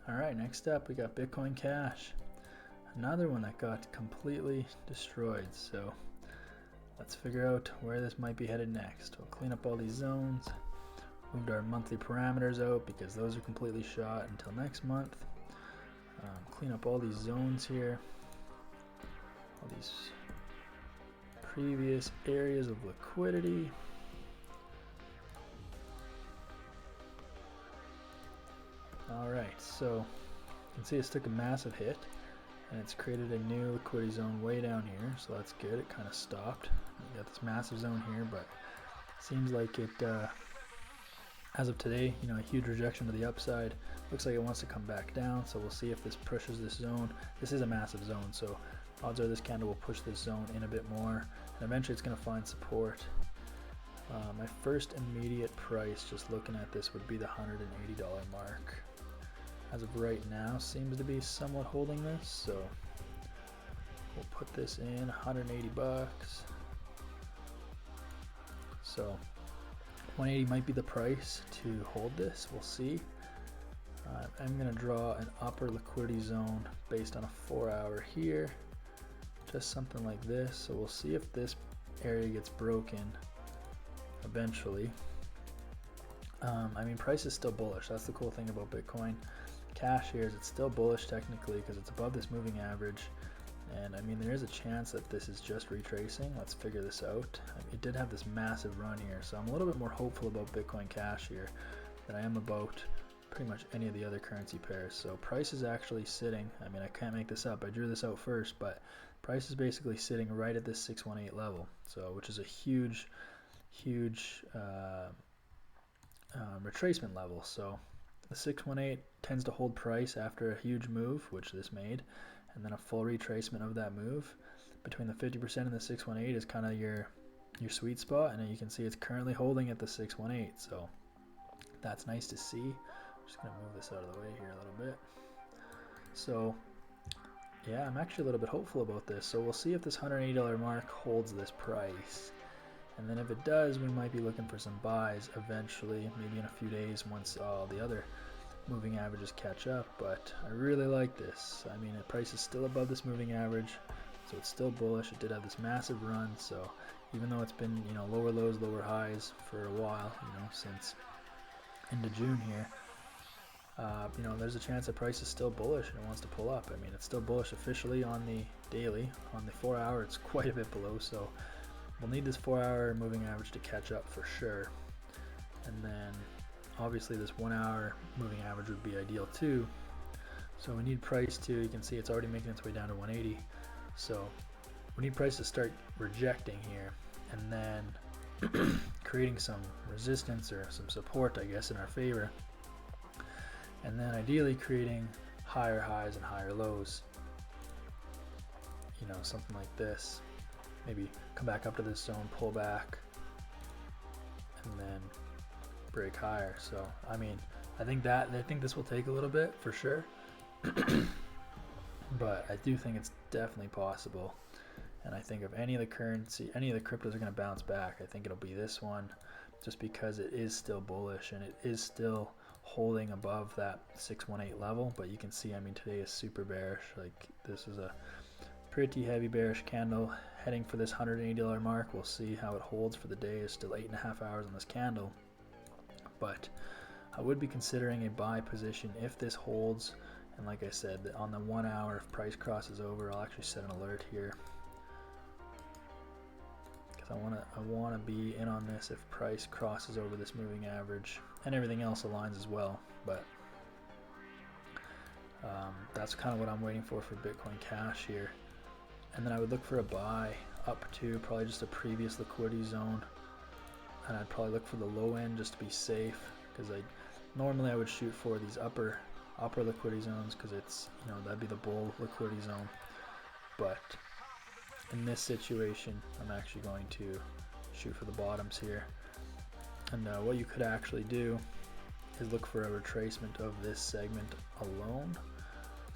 All right, next up we got Bitcoin Cash, another one that got completely destroyed. So let's figure out where this might be headed next. We'll clean up all these zones, moved our monthly parameters out because those are completely shot until next month. Clean up all these zones here, all these previous areas of liquidity. Alright, so you can see it's took a massive hit and it's created a new liquidity zone way down here, so that's good. It kind of stopped. We got this massive zone here, but it seems like it, as of today, a huge rejection to the upside. Looks like it wants to come back down, so we'll see if this pushes this zone. This is a massive zone, so odds are this candle will push this zone in a bit more, and eventually it's going to find support. My first immediate price, just looking at this, would be the $180 mark. As of right now, seems to be somewhat holding this, so we'll put this in 180 bucks. So 180 might be the price to hold this. We'll see. I'm going to draw an upper liquidity zone based on a 4-hour here, just something like this. So we'll see if this area gets broken eventually. I mean, price is still bullish. That's the cool thing about Bitcoin Cash here, is it's still bullish technically because it's above this moving average. And I mean, there is a chance that this is just retracing. Let's figure this out. It did have this massive run here, so I'm a little bit more hopeful about Bitcoin Cash here than I am about pretty much any of the other currency pairs. So price is actually sitting, I mean, I can't make this up, I drew this out first, but price is basically sitting right at this 618 level, so which is a huge retracement level. So the 618 tends to hold price after a huge move, which this made, and then a full retracement of that move between the 50% and the 618 is kind of your sweet spot, and you can see it's currently holding at the 618, so that's nice to see. I'm just gonna move this out of the way here a little bit. So yeah, I'm actually a little bit hopeful about this, so we'll see if this $180 mark holds this price, and then if it does, we might be looking for some buys eventually, maybe in a few days once all the other moving averages catch up. But I really like this. I mean, the price is still above this moving average, so it's still bullish. It did have this massive run, so even though it's been lower lows, lower highs for a while, since into June here, there's a chance that price is still bullish and it wants to pull up. I mean, it's still bullish officially on the daily. On the 4-hour, it's quite a bit below, so we'll need this 4-hour moving average to catch up for sure. And then obviously this 1-hour moving average would be ideal too. So we need price to, you can see it's already making its way down to 180. So we need price to start rejecting here and then creating some resistance or some support, I guess, in our favor. And then ideally creating higher highs and higher lows. Something like this. Maybe come back up to this zone, pull back, and then break higher. So I mean, I think this will take a little bit for sure, but I do think it's definitely possible. And I think if any of the cryptos are going to bounce back, I think it'll be this one, just because it is still bullish and it is still holding above that 618 level. But you can see, I mean, today is super bearish. Like, this is a pretty heavy bearish candle heading for this $180 mark. We'll see how it holds for the day. It's still 8.5 hours on this candle, but I would be considering a buy position if this holds. And like I said, on the 1-hour, if price crosses over, I'll actually set an alert here, because I want to be in on this if price crosses over this moving average, and everything else aligns as well. But that's kind of what I'm waiting for Bitcoin Cash here. And then I would look for a buy up to probably just a previous liquidity zone, and I'd probably look for the low end just to be safe, because normally I would shoot for these upper liquidity zones, because it's that'd be the bull liquidity zone. But in this situation, I'm actually going to shoot for the bottoms here. And what you could actually do is look for a retracement of this segment alone.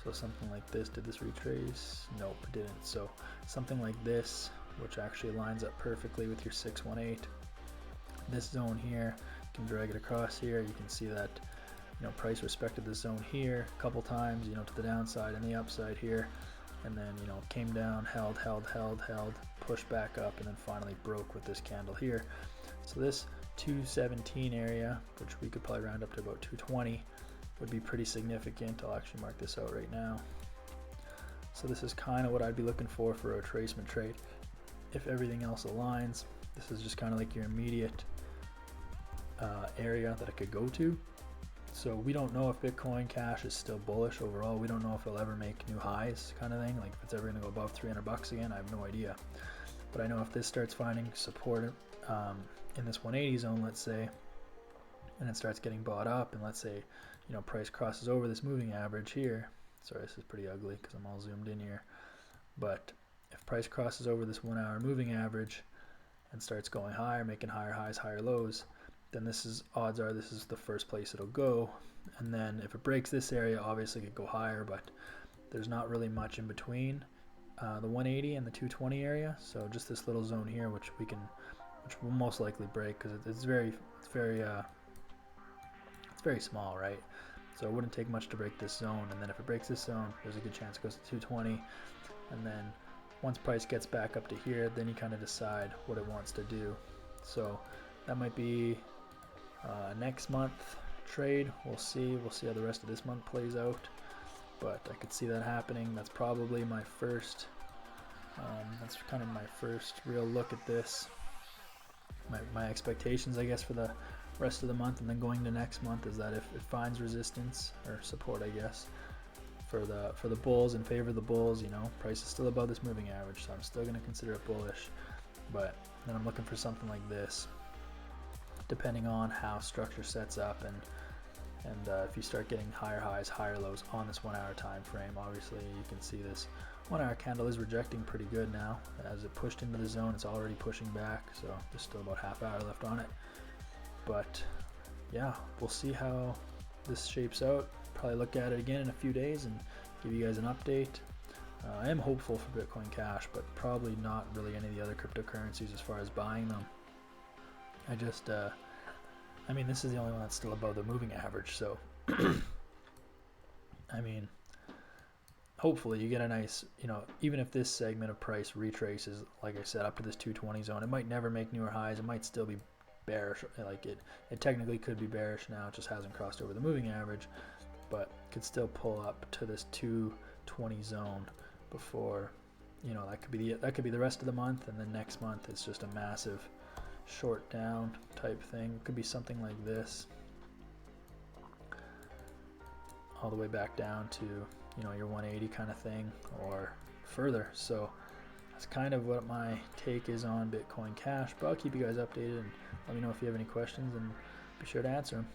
So something like this. Did this retrace? Nope, it didn't. So something like this, which actually lines up perfectly with your 618. This zone here, you can drag it across here. You can see that price respected this zone here a couple times, to the downside and the upside here, and then came down, held, pushed back up, and then finally broke with this candle here. So this 217 area, which we could probably round up to about 220, would be pretty significant. I'll actually mark this out right now. So this is kind of what I'd be looking for a retracement trade. If everything else aligns, this is just kind of like your immediate area that it could go to. So we don't know if Bitcoin Cash is still bullish overall. We don't know if it'll ever make new highs, kind of thing. Like if it's ever going to go above 300 bucks again, I have no idea. But I know if this starts finding support in this 180 zone, let's say, and it starts getting bought up, and let's say, price crosses over this moving average here. Sorry, this is pretty ugly because I'm all zoomed in here. But if price crosses over this 1 hour moving average and starts going higher, making higher highs, higher lows, then odds are this is the first place it'll go. And then if it breaks this area, obviously it could go higher, but there's not really much in between the 180 and the 220 area. So just this little zone here, which will most likely break because it's very small, right? So it wouldn't take much to break this zone, and then if it breaks this zone, there's a good chance it goes to 220, and then once price gets back up to here, then you kind of decide what it wants to do. So that might be next month trade. We'll see how the rest of this month plays out, but I could see that happening. That's probably my first that's kind of my first real look at this. My expectations, I guess, for the rest of the month and then going to next month is that if it finds resistance or support, I guess, for the bulls, in favor of the bulls, price is still above this moving average, so I'm still going to consider it bullish. But then I'm looking for something like this, depending on how structure sets up, and if you start getting higher highs, higher lows on this 1 hour time frame. Obviously you can see this 1 hour candle is rejecting pretty good now. As it pushed into the zone, it's already pushing back, so there's still about half hour left on it. But yeah, we'll see how this shapes out. Probably look at it again in a few days and give you guys an update. I am hopeful for Bitcoin Cash, but probably not really any of the other cryptocurrencies as far as buying them. I mean, this is the only one that's still above the moving average, so I mean, hopefully you get a nice, even if this segment of price retraces, like I said, up to this 220 zone, it might never make newer highs. It might still be bearish. Like it technically could be bearish now. It just hasn't crossed over the moving average, but could still pull up to this 220 zone before, that could be the rest of the month, and then next month it's just a massive short down type thing. It could be something like this, all the way back down to your 180 kind of thing or further. So that's kind of what my take is on Bitcoin Cash, but I'll keep you guys updated and let me know if you have any questions and be sure to answer them.